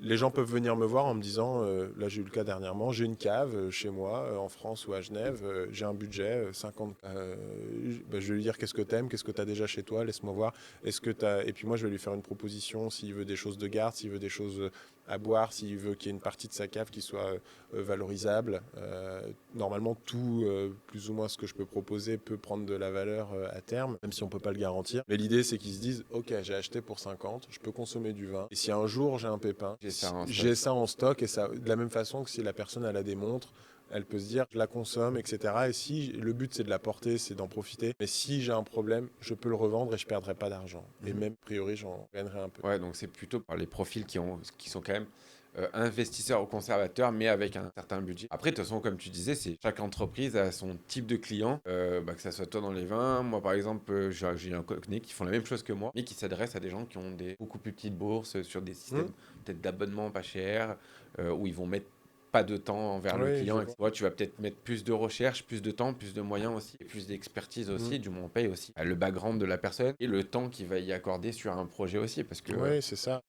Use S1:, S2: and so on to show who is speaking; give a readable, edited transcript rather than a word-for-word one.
S1: les gens peuvent venir me voir en me disant, là j'ai eu le cas dernièrement, j'ai une cave chez moi, en France ou à Genève, j'ai un budget, 50. Je vais lui dire qu'est-ce que t'aimes, qu'est-ce que t'as déjà chez toi, laisse-moi voir. Est-ce que t'as... Et puis moi je vais lui faire une proposition s'il veut des choses de garde, s'il veut des choses à boire, s'il veut qu'il y ait une partie de sa cave qui soit valorisable. Normalement tout, plus ou moins ce que je peux proposer peut prendre de la valeur à terme, même si on peut pas le garantir. Mais l'idée c'est qu'ils se disent, ok, j'ai acheté pour 50, je peux consommer du vin. Et si un jour j'ai un pépin,
S2: J'ai ça en stock.
S1: j'ai ça en stock, et ça, de la même façon que si la personne elle a des montres, elle peut se dire je la consomme, etc. Et si le but c'est de la porter, c'est d'en profiter. Mais si j'ai un problème, je peux le revendre et je perdrai pas d'argent. Et
S2: Mhm.
S1: même a priori j'en gagnerai un peu.
S2: Ouais, donc c'est plutôt pour les profils qui sont quand même investisseurs ou conservateurs, mais avec un certain budget. Après, de toute façon, comme tu disais, c'est chaque entreprise a son type de client, que ça soit toi dans les vins. Moi, par exemple, j'ai un connais qui font la même chose que moi, mais qui s'adressent à des gens qui ont des beaucoup plus petites bourses sur des
S1: Hmm.
S2: systèmes peut-être d'abonnement pas chers, où ils vont mettre pas de temps envers le
S1: Oui, je
S2: client,
S1: vois.
S2: etc. Tu vas peut-être mettre plus de recherche, plus de temps, plus de moyens aussi, et plus d'expertise
S1: Hmm.
S2: aussi, du moins on paye aussi le background de la personne et le temps qu'il va y accorder sur un projet aussi, parce que
S1: Oui, c'est ça.